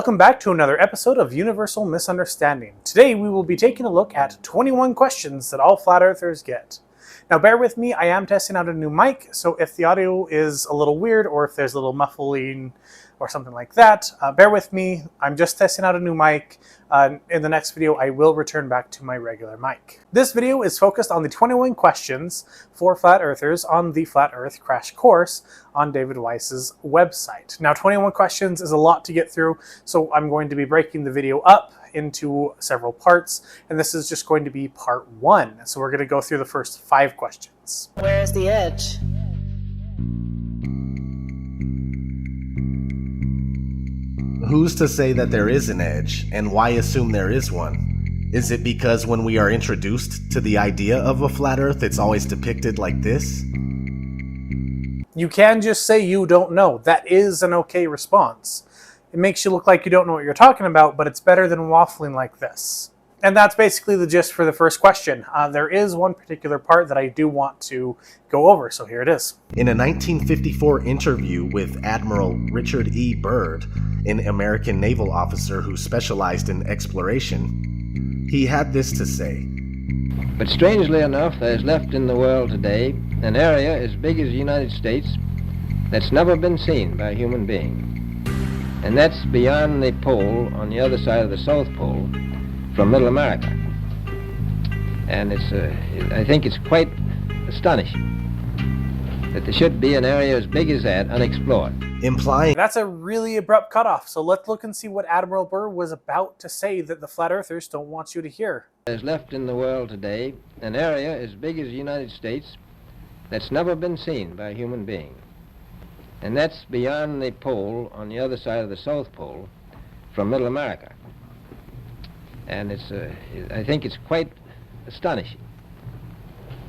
Welcome back to another episode of Universal Misunderstanding. Today we will be taking a look at 21 questions that all flat earthers get. Now bear with me, I am testing out a new mic, so if the audio is a little weird or if there's a little muffling or something like that, bear with me. I'm just testing out a new mic. In the next video, I will return back to my regular mic. This video is focused on the 21 questions for flat earthers on the Flat Earth Crash Course on David Weiss's website. Now, 21 questions is a lot to get through, so I'm going to be breaking the video up into several parts, and this is just going to be part 1. So we're going to go through the first 5 questions. Where is the edge? Who's to say that there is an edge, and why assume there is one? Is it because when we are introduced to the idea of a flat earth, it's always depicted like this? You can just say you don't know. That is an okay response. It makes you look like you don't know what you're talking about, but it's better than waffling like this. And that's basically the gist for the first question. There is one particular part that I do want to go over, so here it is. In a 1954 interview with Admiral Richard E. Byrd, an American naval officer who specialized in exploration, he had this to say. But strangely enough, there is left in the world today an area as big as the United States that's never been seen by a human being. And that's beyond the pole, on the other side of the South Pole, from Middle America. And I think it's quite astonishing that there should be an area as big as that unexplored. Implying that's a really abrupt cutoff, so let's look and see what Admiral Byrd was about to say that the flat earthers don't want you to hear. There's left in the world today an area as big as the United States that's never been seen by a human being. And that's beyond the pole, on the other side of the South Pole, from Middle America. And I think it's quite astonishing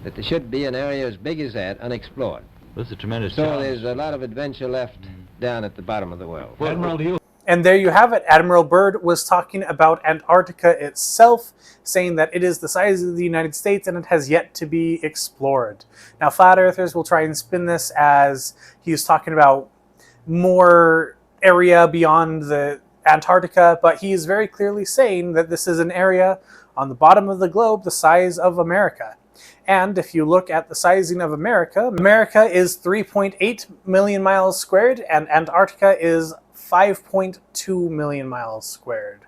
that there should be an area as big as that unexplored. That's a tremendous So challenge. there's a lot of adventure left down at the bottom of the world. Well, Admiral, do you? And there you have it. Admiral Byrd was talking about Antarctica itself, saying that it is the size of the United States and it has yet to be explored. Now, flat earthers will try and spin this as he's talking about more area beyond the Antarctica, but he is very clearly saying that this is an area on the bottom of the globe the size of America. And if you look at the sizing of America, America is 3.8 million miles squared and Antarctica is 5.2 million miles squared.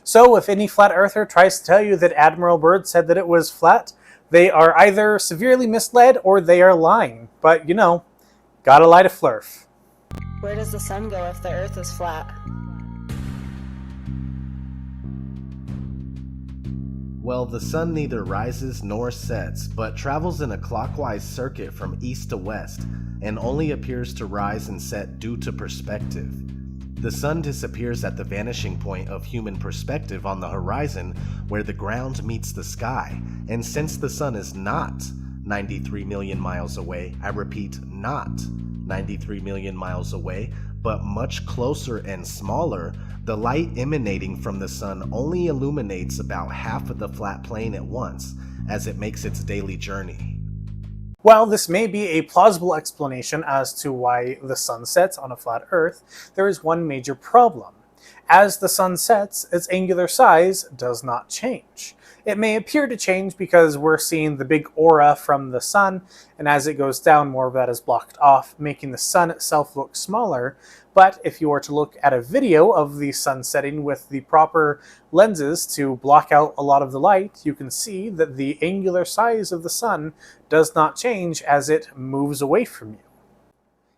So if any flat earther tries to tell you that Admiral Byrd said that it was flat, they are either severely misled or they are lying. But you know, gotta lie to flurf. Where does the sun go if the earth is flat? Well, the sun neither rises nor sets, but travels in a clockwise circuit from east to west, and only appears to rise and set due to perspective. The sun disappears at the vanishing point of human perspective on the horizon where the ground meets the sky, and since the sun is not 93 million miles away, I repeat, not 93 million miles away, but much closer and smaller, the light emanating from the sun only illuminates about half of the flat plane at once as it makes its daily journey. While this may be a plausible explanation as to why the sun sets on a flat Earth, there is one major problem. As the sun sets, its angular size does not change. It may appear to change because we're seeing the big aura from the sun, and as it goes down, more of that is blocked off, making the sun itself look smaller. But if you were to look at a video of the sun setting with the proper lenses to block out a lot of the light, you can see that the angular size of the sun does not change as it moves away from you.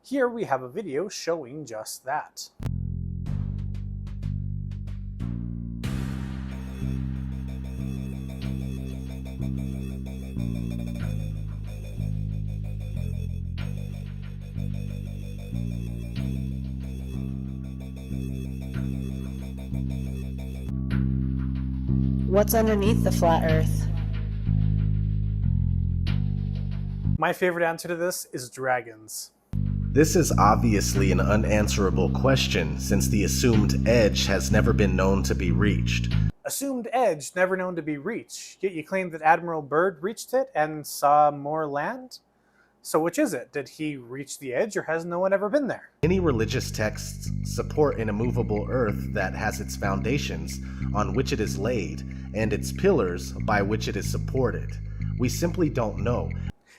Here we have a video showing just that. What's underneath the flat earth? My favorite answer to this is dragons. This is obviously an unanswerable question since the assumed edge has never been known to be reached. Assumed edge, never known to be reached, yet you claim that Admiral Byrd reached it and saw more land? So which is it? Did he reach the edge, or has no one ever been there? Many religious texts support an immovable earth that has its foundations on which it is laid and its pillars by which it is supported. We simply don't know.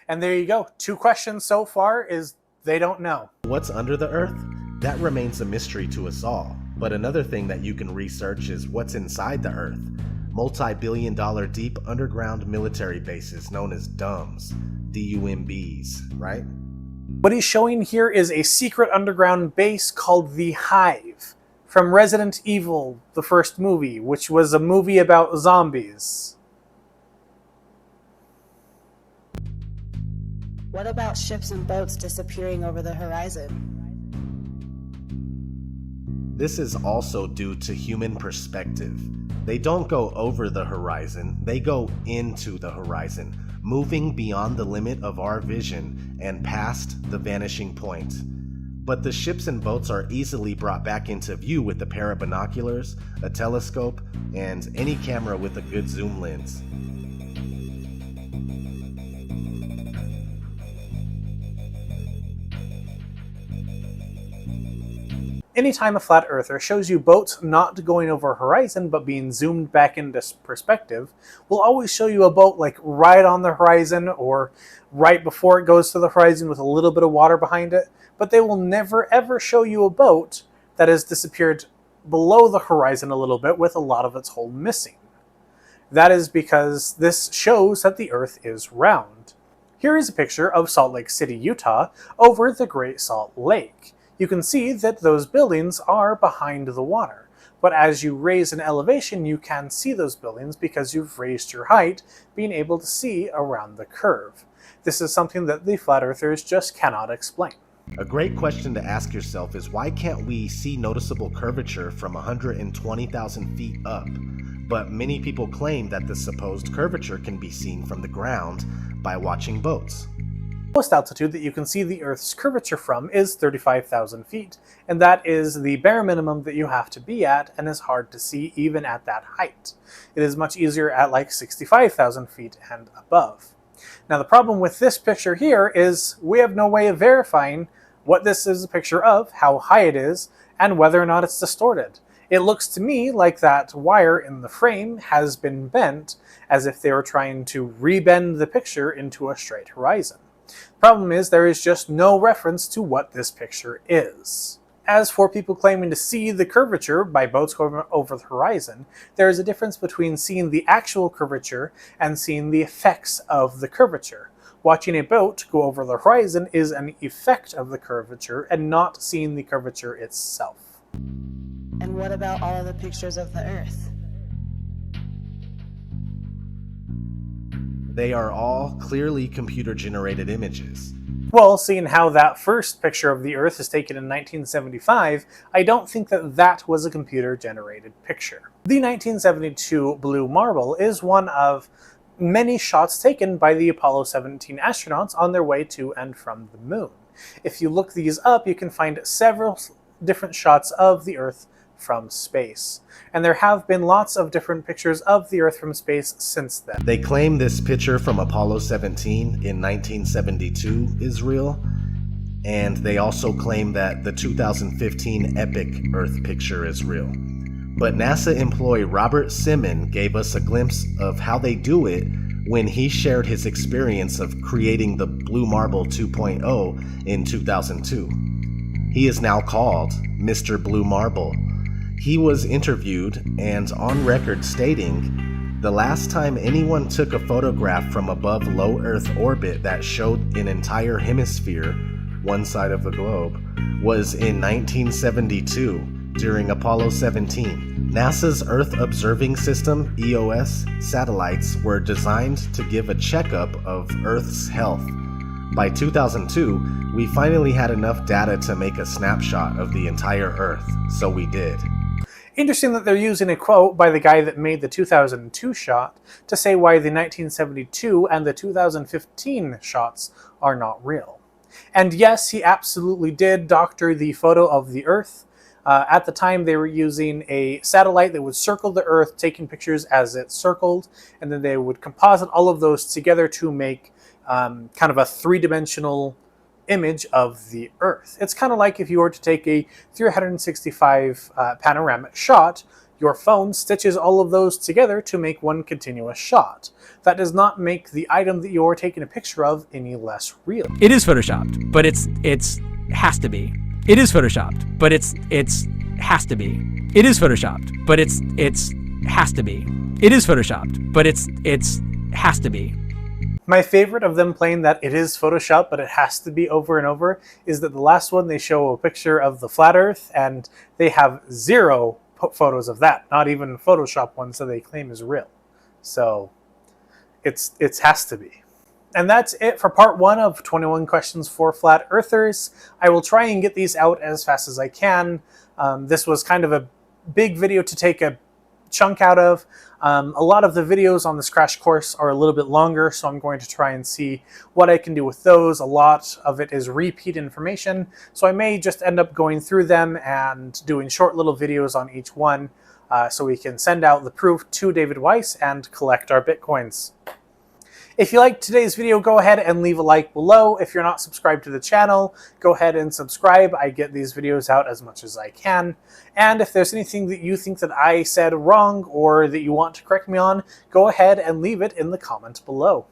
And there you go. 2 questions so far is they don't know. What's under the earth? That remains a mystery to us all. But another thing that you can research is what's inside the earth. Multi-billion-dollar deep underground military bases known as DUMBs. D-U-M-Bs, right? What he's showing here is a secret underground base called the Hive from Resident Evil, the first movie, which was a movie about zombies. What about ships and boats disappearing over the horizon? This is also due to human perspective. They don't go over the horizon, they go into the horizon, moving beyond the limit of our vision and past the vanishing point. But the ships and boats are easily brought back into view with a pair of binoculars, a telescope, and any camera with a good zoom lens. Anytime a flat earther shows you boats not going over a horizon but being zoomed back into perspective, will always show you a boat like right on the horizon or right before it goes to the horizon with a little bit of water behind it, but they will never ever show you a boat that has disappeared below the horizon a little bit with a lot of its hull missing. That is because this shows that the Earth is round. Here is a picture of Salt Lake City, Utah over the Great Salt Lake. You can see that those buildings are behind the water, but as you raise an elevation, you can see those buildings because you've raised your height, being able to see around the curve. This is something that the flat earthers just cannot explain. A great question to ask yourself is why can't we see noticeable curvature from 120,000 feet up? But many people claim that the supposed curvature can be seen from the ground by watching boats. The lowest altitude that you can see the Earth's curvature from is 35,000 feet, and that is the bare minimum that you have to be at and is hard to see even at that height. It is much easier at like 65,000 feet and above. Now the problem with this picture here is we have no way of verifying what this is a picture of, how high it is, and whether or not it's distorted. It looks to me like that wire in the frame has been bent as if they were trying to rebend the picture into a straight horizon. Problem is, there is just no reference to what this picture is. As for people claiming to see the curvature by boats going over the horizon, there is a difference between seeing the actual curvature and seeing the effects of the curvature. Watching a boat go over the horizon is an effect of the curvature and not seeing the curvature itself. And what about all of the pictures of the Earth? They are all clearly computer-generated images. Well, seeing how that first picture of the Earth is taken in 1975, I don't think that that was a computer-generated picture. The 1972 blue marble is one of many shots taken by the Apollo 17 astronauts on their way to and from the moon. If you look these up, you can find several different shots of the Earth from space. And there have been lots of different pictures of the Earth from space since then. They claim this picture from Apollo 17 in 1972 is real, and they also claim that the 2015 epic Earth picture is real. But NASA employee Robert Simon gave us a glimpse of how they do it when he shared his experience of creating the Blue Marble 2.0 in 2002. He is now called Mr. Blue Marble. He was interviewed and on record stating, "The last time anyone took a photograph from above low Earth orbit that showed an entire hemisphere, one side of the globe, was in 1972 during Apollo 17. NASA's Earth Observing System, EOS, satellites were designed to give a checkup of Earth's health. By 2002, we finally had enough data to make a snapshot of the entire Earth, so we did." Interesting that they're using a quote by the guy that made the 2002 shot to say why the 1972 and the 2015 shots are not real. And yes, he absolutely did doctor the photo of the Earth. At the time, they were using a satellite that would circle the Earth, taking pictures as it circled, and then they would composite all of those together to make kind of a three-dimensional image of the Earth. It's kind of like if you were to take a 365 panoramic shot, your phone stitches all of those together to make one continuous shot. That does not make the item that you're taking a picture of any less real. It is photoshopped, but it's has to be. It is photoshopped, but it's has to be. It is photoshopped, but it's has to be. It is photoshopped, but it's has to be. My favorite of them playing that it is Photoshop, but it has to be over and over, is that the last one they show a picture of the flat Earth, and they have zero photos of that, not even Photoshop ones that they claim is real. So it has to be. And that's it for part 1 of 21 questions for flat earthers. I will try and get these out as fast as I can. This was kind of a big video to take a chunk out of. A lot of the videos on this crash course are a little bit longer, so I'm going to try and see what I can do with those. A lot of it is repeat information, so I may just end up going through them and doing short little videos on each one, so we can send out the proof to David Weiss and collect our Bitcoins. If you liked today's video, go ahead and leave a like below. If you're not subscribed to the channel, go ahead and subscribe. I get these videos out as much as I can. And if there's anything that you think that I said wrong or that you want to correct me on, go ahead and leave it in the comments below.